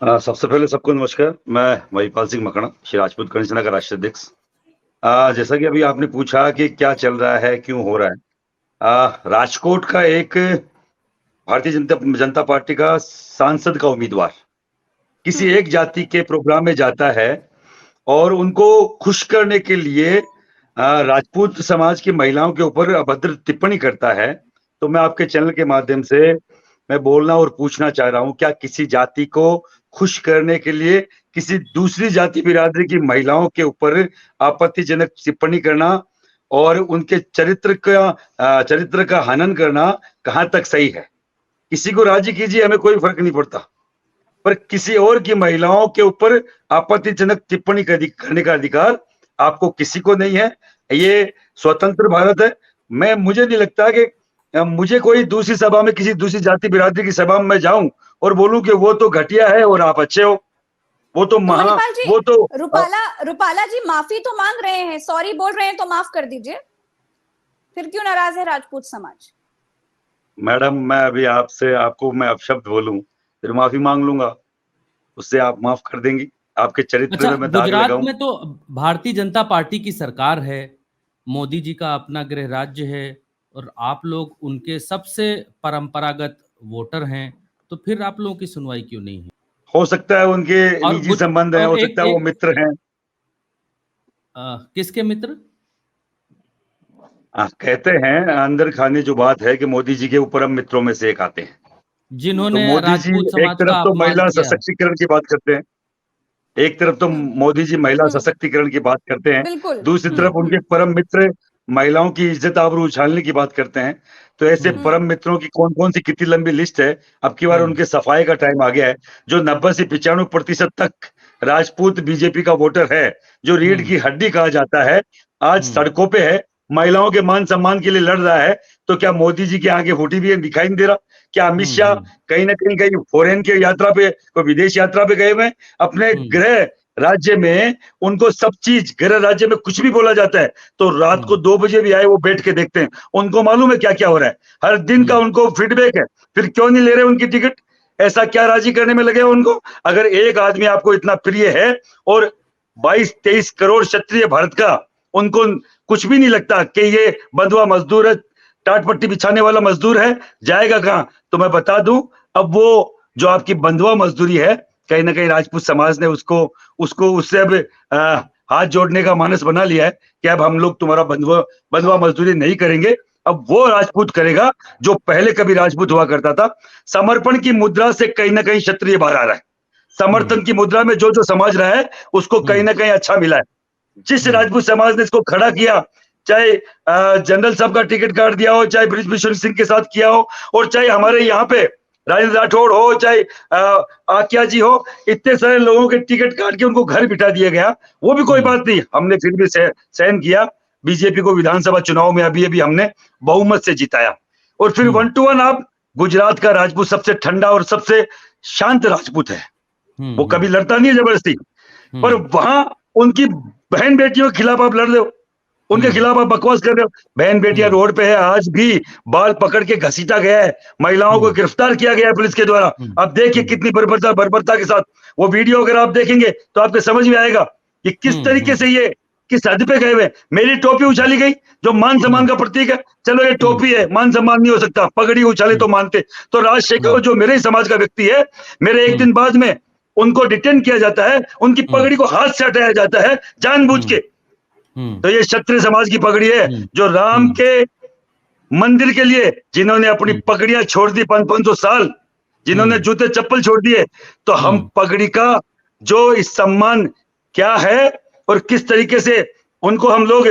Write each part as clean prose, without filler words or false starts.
सबसे पहले सबको नमस्कार। मैं महिपाल सिंह मकड़ा, श्री राजपूत गणेश सेना का राष्ट्रीय अध्यक्ष। जैसा कि अभी आपने पूछा कि क्या चल रहा है, क्यों हो रहा है। राजकोट का एक भारतीय जनता जनता पार्टी का सांसद का उम्मीदवार किसी हुँ। एक जाति के प्रोग्राम में जाता है और उनको खुश करने के लिए राजपूत समाज की महिलाओं के ऊपर अभद्र टिप्पणी करता है। तो मैं आपके चैनल के माध्यम से मैं बोलना और पूछना चाह रहा हूँ, क्या किसी जाति को खुश करने के लिए किसी दूसरी जाति बिरादरी की महिलाओं के ऊपर आपत्तिजनक टिप्पणी करना और उनके चरित्र का हनन करना कहाँ तक सही है? किसी को राजी कीजिए, हमें कोई फ़र्क नहीं पड़ता। पर किसी और की महिलाओं के ऊपर आपत्तिजनक टिप्पणी करने का अधिकार आपको किसी को नहीं है। ये स्वतंत्र भारत है। मुझे नहीं लगता कि मुझे कोई दूसरी सभा में किसी दूसरी जाति बिरादरी की सभा में मैं जाऊं और बोलूं कि वो तो घटिया है और आप अच्छे हो। वो तो तो मणिपाल जी, वो तो रूपाला जी माफी तो मांग रहे हैं, सॉरी बोल रहे हैं, तो माफ कर दीजिए। फिर क्यों नाराज है राजपूत समाज? मैडम, मैं अभी आपको मैं अपशब्द बोलूं फिर माफी मांग लूंगा, उससे आप माफ कर देंगी? आपके चरित्र अच्छा, में मैं दाग गुजरात लगाऊं? में तो भारतीय जनता पार्टी की सरकार है, मोदी जी का अपना गृह राज्य है और आप लोग उनके सबसे परंपरागत वोटर हैं, तो फिर आप लोगों की सुनवाई क्यों नहीं है? हो सकता है उनके और निजी गुज संबंध हैं, और हो एक सकता है वो एक मित्र हैं। किसके मित्र? कहते हैं अंदर खाने जो बात है कि मोदी जी के ऊपर हम मित्रों में से एक आते हैं। तो जिन्होंने मोदी जी राजपूत एक समाज तरफ का तो अपमान महिला किया। सशक्तिकरण की बात करते हैं, एक तरफ तो हुँ, मोदी जी महिला हुँ, सशक्तिकरण की बात करते हैं, बिल्कुल। दूसरी हुँ, तरफ हुँ, उनके परम मित्र महिलाओं की इज्जत आबरू उछालने की बात करते हैं। तो ऐसे हुँ, हुँ, परम मित्रों की कौन-कौन सी कितनी लंबी लिस्ट है। अब की बार हुँ, उनके सफाई का टाइम आ गया है। जो 90 से 95% तक राजपूत बीजेपी का वोटर है, जो रीढ़ हुँ, की हड्डी कहा जाता है, आज हुँ, सड़कों पे है, महिलाओं के मान-सम्मान के लिए लड़ रहा है। तो क्या मोदी जी की आंखें फूटी हुई है, दिखाई नहीं दे रहा? क्या अमित हुँ, शाह हुँ, कहीं न कहीं फॉरेन की यात्रा पे, कोई विदेश यात्रा पे गए हुए हैं? अपने हुँ, गृह राज्य में उनको सब चीज, गृह राज्य में कुछ भी बोला जाता है तो रात को हुँ, 2 बजे भी आए वो बैठ के देखते हैं। उनको मालूम है क्या क्या हो रहा है, हर दिन का हुँ, उनको फीडबैक है। फिर क्यों नहीं ले रहे उनकी टिकट? ऐसा क्या राजी करने में लगे हैं उनको? अगर एक आदमी आपको इतना प्रिय है और 22-23 करोड़ क्षत्रिय भारत का, उनको कुछ भी नहीं लगता कि ये बंधुआ मजदूर है, टाट पट्टी बिछाने वाला मजदूर है, जाएगा कहां? तो मैं बता दूं, अब वो जो आपकी बंधुआ मजदूरी है, कहीं ना कहीं राजपूत समाज ने उसको उसको उससे अब हाथ जोड़ने का मानस बना लिया है कि अब हम लोग तुम्हारा बंधुआ बंधुआ मजदूरी नहीं करेंगे। अब वो राजपूत करेगा जो पहले कभी राजपूत हुआ करता था। समर्पण की मुद्रा से कहीं ना कहीं क्षत्रिय बाहर आ रहा है। हुँ, समर्थन की मुद्रा में जो जो समाज रहा है उसको कहीं हुँ, ना कहीं अच्छा मिला है। जिस हुँ, राजपूत समाज ने इसको खड़ा किया, चाहे जनरल साहब का टिकट काट दिया हो, चाहे बृजभूषण सिंह के साथ किया हो, और चाहे हमारे यहाँ पे राजेंद्र राठौड़ हो, चाहे आकिया जी हो, इतने सारे लोगों के टिकट काट के उनको घर बिठा दिया गया। वो भी कोई हुँ, बात नहीं, हमने फिर भी सहन किया। बीजेपी को विधानसभा चुनाव में अभी अभी हमने बहुमत से जिताया। और फिर हुँ, 1 to 1 आप, गुजरात का राजपूत सबसे ठंडा और सबसे शांत राजपूत है, हुँ, वो कभी हुँ, लड़ता नहीं है जबरदस्ती। पर हुँ, वहां उनकी बहन बेटियों के खिलाफ आप लड़ रहे हो, उनके हुँ, खिलाफ आप बकवास कर रहे हो। बहन बेटियां हुँ, रोड पे है, आज भी बाल पकड़ के घसीटा गया है, महिलाओं को हुँ, गिरफ्तार किया गया है पुलिस के द्वारा। हुँ, अब देखिए हुँ, कितनी बर्बरता बर्बरता के साथ वो वीडियो अगर आप देखेंगे तो आपको समझ में आएगा कि किस हुँ, तरीके हुँ, से ये किस हद पे गए हुए। मेरी टोपी उछाली गई जो मान सम्मान हुँ, का प्रतीक है, चलो ये हुँ, टोपी है, मान सम्मान नहीं हो सकता, पगड़ी उछाले हुँ, तो मानते। तो राजशेखर हुँ, जो मेरे ही समाज का व्यक्ति है, मेरे एक हुँ, दिन बाद में उनको डिटेन किया जाता है, उनकी हुँ, पगड़ी को हाथ से हटाया जाता है जानबूझ हुँ, के। हुँ, तो ये क्षत्रिय समाज की पगड़ी है हुँ, जो राम हुँ, के मंदिर के लिए जिन्होंने अपनी हुँ, पगड़ियां छोड़ दी 500-500 साल, जिन्होंने हुँ, जूते चप्पल छोड़ दिए, तो हम हुँ, पगड़ी का जो इस सम्मान क्या है और किस तरीके से उनको हम लोग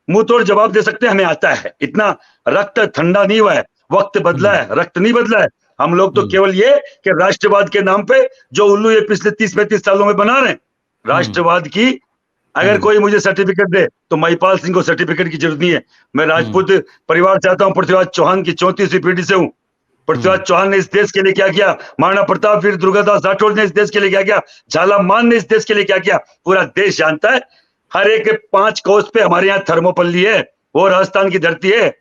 मुंह तोड़ जवाब दे सकते हैं, हमें आता है। इतना रक्त ठंडा नहीं हुआ है, वक्त बदला हुँ, है, रक्त नहीं बदला है। हम लोग तो हुँ, केवल ये कि राष्ट्रवाद के नाम पे जो उल्लू ये पिछले 30-35 सालों में बना रहे हैं, हुँ, राष्ट्रवाद की अगर हुँ, कोई मुझे सर्टिफिकेट दे तो महिपाल सिंह को सर्टिफिकेट की जरूरत नहीं है। मैं हुँ, राजपूत परिवार से आता हूं, पृथ्वीराज चौहान की 34वीं पीढ़ी से हूं। पृथ्वीराज हुँ, चौहान ने इस देश के लिए क्या किया, महाराणा प्रताप, वीर दुर्गादास राठौड़ ने इस देश के लिए क्या किया, झालामान ने इस देश के लिए क्या किया, पूरा देश जानता है। हर एक के 5 कोस पे हमारे यहाँ थर्मोपल्ली है, वो राजस्थान की धरती है।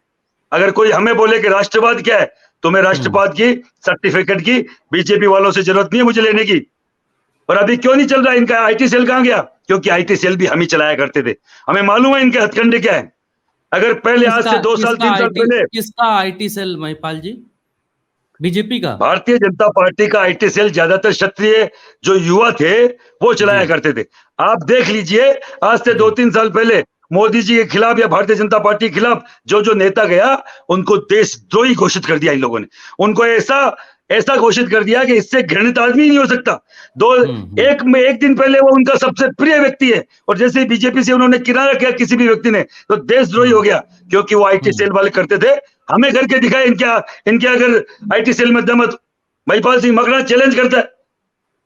अगर कोई हमें बोले कि राष्ट्रवाद क्या है, तो मैं हुँ, राष्ट्रवाद की सर्टिफिकेट की बीजेपी वालों से जरूरत नहीं है मुझे लेने की। और अभी क्यों नहीं चल रहा इनका आईटी सेल? कहां गया? क्योंकि आईटी सेल भी हम ही चलाया करते थे, हमें मालूम है इनके हथकंडे क्या है। अगर पहले आज से 2 साल 3 साल पहले किसका IT cell Mahipal ji? BJP का? भारतीय जनता पार्टी का आईटी सेल ज्यादातर क्षत्रिय जो युवा थे वो चलाया करते थे। आप देख लीजिए, आज से 2-3 साल पहले मोदी जी के खिलाफ या भारतीय जनता पार्टी के खिलाफ जो जो नेता गया, उनको देशद्रोही घोषित कर दिया इन लोगों ने। उनको ऐसा घोषित कर दिया कि इससे घृणित आदमी नहीं हो सकता। एक दिन पहले वो उनका सबसे प्रिय व्यक्ति है, और जैसे ही बीजेपी से उन्होंने किनारा किया किसी भी व्यक्ति ने, तो देशद्रोही हो गया, क्योंकि वो आईटी सेल वाले करते थे। हमें करके दिखाए इनके अगर आईटी सेल में दम है। महिपाल सिंह मकरान चैलेंज करता है,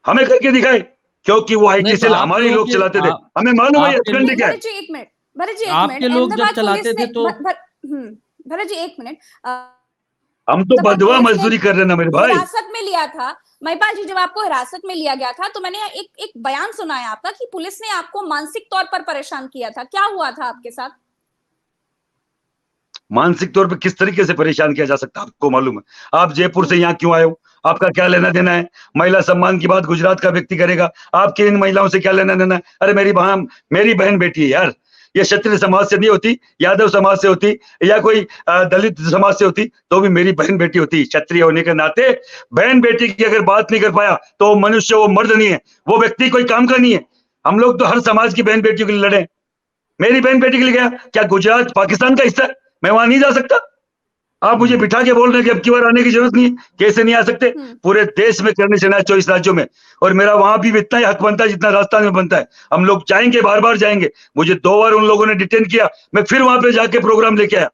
हमें करके दिखाए, क्योंकि वो आईटी सेल हमारे लोग चलाते थे, हमें मालूम है हथकंडे क्या है। एक मिनट भरत जी, आपके लोग जब चलाते थे तो भरत जी एक मिनट, हम तो बदवा मजदूरी कर रहे हैं ना मेरे भाई। हिरासत में लिया था महिपाल जी, जब आपको हिरासत में लिया गया था तो मैंने एक बयान सुना है आपका कि पुलिस ने आपको मानसिक तौर पर परेशान किया था। क्या हुआ था आपके साथ? मानसिक तौर पे किस तरीके से परेशान किया जा सकता है आपको मालूम है? आप जयपुर से यहाँ क्यों आए हो? आपका क्या लेना देना है? महिला सम्मान की बात गुजरात का व्यक्ति करेगा, आपके इन महिलाओं से क्या लेना देना है? अरे मेरी बहन बेटी है यार, ये क्षत्रिय समाज से नहीं होती, यादव समाज से होती, या कोई दलित समाज से होती, तो भी मेरी बहन बेटी होती। क्षत्रिय होने के नाते बहन बेटी की अगर बात नहीं कर पाया तो वो मनुष्य, वो मर्द नहीं है, वो व्यक्ति कोई काम का नहीं है। हम लोग तो हर समाज की बहन बेटियों के लिए लड़े। मेरी बहन बेटी के लिए गया, क्या गुजरात पाकिस्तान का हिस्सा है? मैं वहां नहीं जा सकता? आप मुझे बिठा के बोल रहे हैं कि अब की बार आने की जरूरत नहीं है। कैसे नहीं आ सकते? पूरे देश में करने से ना 24 राज्यों में, और मेरा वहां भी इतना ही हक बनता है जितना राजस्थान में बनता है। हम लोग जाएंगे, बार बार जाएंगे। मुझे 2 बार उन लोगों ने डिटेन किया, मैं फिर वहां पे जाके प्रोग्राम लेके आया।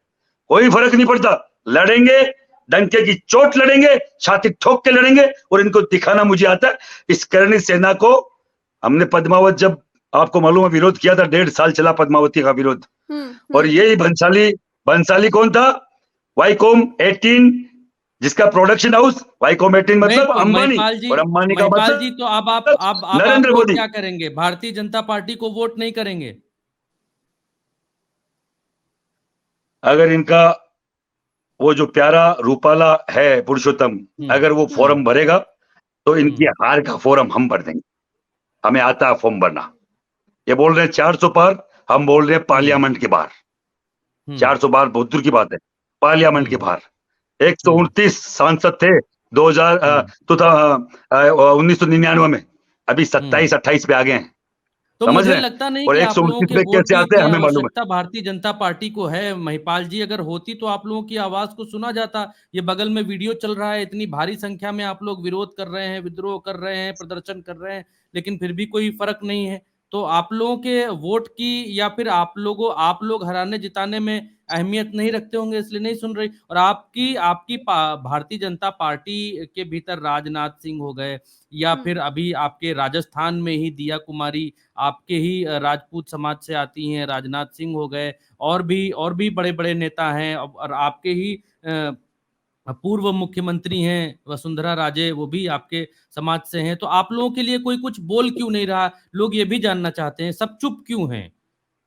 कोई फर्क नहीं पड़ता, लड़ेंगे, डंके की चोट लड़ेंगे, छाती ठोक के लड़ेंगे, और इनको दिखाना मुझे आता है। इस करणी सेना को हमने पद्मावत, जब आपको मालूम है विरोध किया था, 1.5 साल चला पद्मावती का विरोध। और यही बंसाली कौन था? वाईकॉम 18, जिसका प्रोडक्शन हाउस वाईकॉम 18 मतलब अंबानी, और अंबानी का मतलब जी, तो अब आप नरेंद्र मोदी। क्या करेंगे? भारतीय जनता पार्टी को वोट नहीं करेंगे? अगर इनका वो जो प्यारा रूपाला है पुरुषोत्तम, अगर वो फॉर्म भरेगा तो इनकी हार का फॉर्म हम भर देंगे। हमें आता है फॉर्म भरना। ये बोल रहे हैं 400 पार, हम बोल रहे हैं पार्लियामेंट के बाहर। 400 बार बहुत दूर की बात है, पार्लियामेंट के बाहर 129 सांसद थे 1999 में, अभी 27-28 पे आ गए हैं। तो मुझे लगता नहीं कि आप लोगों के वोट कैसे आते हैं हमें मालूम है। भारतीय जनता पार्टी को है महिपाल जी। अगर होती तो आप लोगों की आवाज को सुना जाता। ये बगल में वीडियो चल रहा है, इतनी भारी संख्या में आप लोग विरोध कर रहे हैं, विद्रोह कर रहे हैं, प्रदर्शन कर रहे हैं, लेकिन फिर भी कोई फर्क नहीं है। तो आप लोगों के वोट की, या फिर आप लोग हराने जिताने में अहमियत नहीं रखते होंगे, इसलिए नहीं सुन रही। और आपकी भारतीय जनता पार्टी के भीतर राजनाथ सिंह हो गए, या फिर अभी आपके राजस्थान में ही दिया कुमारी आपके ही राजपूत समाज से आती हैं, राजनाथ सिंह हो गए, और भी बड़े बड़े नेता हैं, और आपके ही पूर्व मुख्यमंत्री हैं वसुंधरा राजे, वो भी आपके समाज से हैं। तो आप लोगों के लिए कोई कुछ बोल क्यों नहीं रहा? लोग ये भी जानना चाहते हैं, सब चुप क्यों हैं?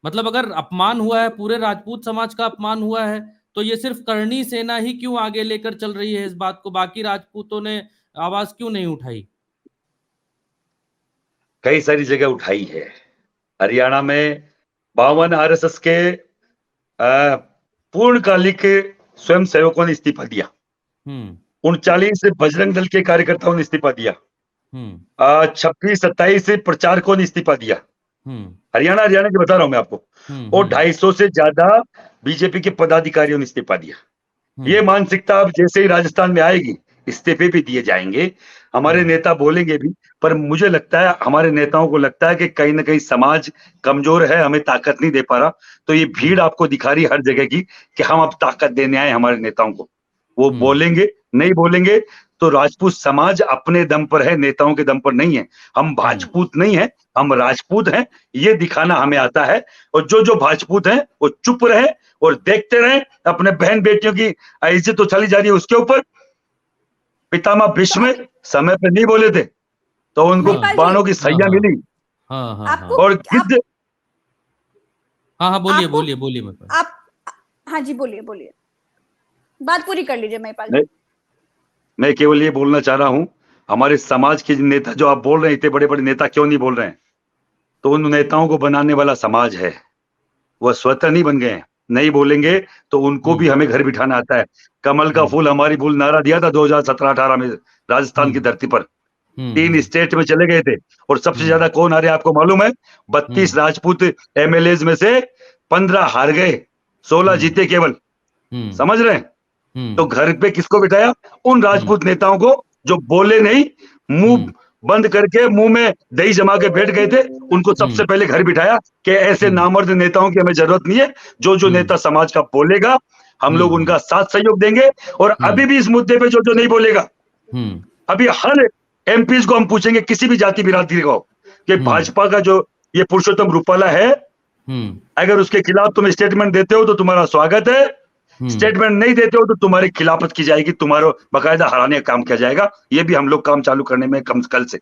मतलब अगर अपमान हुआ है, पूरे राजपूत समाज का अपमान हुआ है, तो ये सिर्फ करणी सेना ही क्यों आगे लेकर चल रही है इस बात को? बाकी राजपूतों ने आवाज क्यों नहीं उठाई? कई सारी जगह उठाई है। हरियाणा में 52 आरएसएस के पूर्णकालिक स्वयं सेवकों ने इस्तीफा दिया। 39 बजरंग दल के कार्यकर्ताओं ने इस्तीफा दिया। 26-27 प्रचारकों ने इस्तीफा दिया। हरियाणा की बता रहा हूं मैं आपको। और 250 से ज्यादा बीजेपी के पदाधिकारियों ने इस्तीफा दिया। ये मानसिकता अब जैसे ही राजस्थान में आएगी, इस्तीफे भी दिए जाएंगे, हमारे नेता बोलेंगे भी। पर मुझे लगता है, हमारे नेताओं को लगता है कि कहीं ना कहीं समाज कमजोर है, हमें ताकत नहीं दे पा रहा। तो ये भीड़ आपको दिखा रही हर जगह की कि हम अब ताकत देने आए हमारे नेताओं को। वो बोलेंगे, नहीं बोलेंगे तो राजपूत समाज अपने दम पर है, नेताओं के दम पर नहीं है। हम भाजपूत नहीं है, हम राजपूत हैं, ये दिखाना हमें आता है। और जो भाजपूत हैं वो चुप रहे और देखते रहे। अपने बहन बेटियों की इज्जत तो चली जा रही है उसके ऊपर। पितामह भीष्म समय पे नहीं बोले थे तो उनको बाणों की सैया मिली। और गिद्ध। बोलिए आप। हाँ जी, बोलिए, बात पूरी कर लीजिए महिपाल। मैं केवल ये बोलना चाह रहा हूं, हमारे समाज के नेता जो आप बोल रहे हैं, इतने बड़े बड़े नेता क्यों नहीं बोल रहे हैं? तो उन नेताओं को बनाने वाला समाज है, वह स्वतः नहीं बन गए हैं। नहीं बोलेंगे तो उनको भी हमें घर बिठाना आता है। कमल का फूल हमारी भूल नारा दिया था 2017-18 में राजस्थान की धरती पर। 3 स्टेट में चले गए थे और सबसे ज्यादा कौन हारे आपको मालूम है? 32 राजपूत एमएलए में से 15 हार गए, 16 जीते केवल। समझ रहे हैं? तो घर पे किसको बिठाया? उन राजपूत नेताओं को जो बोले नहीं, मुंह बंद करके मुंह में दही जमा के बैठ गए थे, उनको सबसे पहले घर बिठाया कि ऐसे नामर्द नेताओं की हमें जरूरत नहीं है। जो नेता समाज का बोलेगा, हम लोग उनका साथ सहयोग देंगे। और अभी भी इस मुद्दे पे जो नहीं बोलेगा, अभी हर एमपीज को हम पूछेंगे, किसी भी जाति बिरादरी को, कि भाजपा का जो ये पुरुषोत्तम रूपाला है, अगर उसके खिलाफ तुम स्टेटमेंट देते हो तो तुम्हारा स्वागत है, स्टेटमेंट नहीं देते हो तो तुम्हारी खिलाफत की जाएगी, तुम्हारा बकायदा हराने का काम किया जाएगा। ये भी हम लोग काम चालू करने में कल से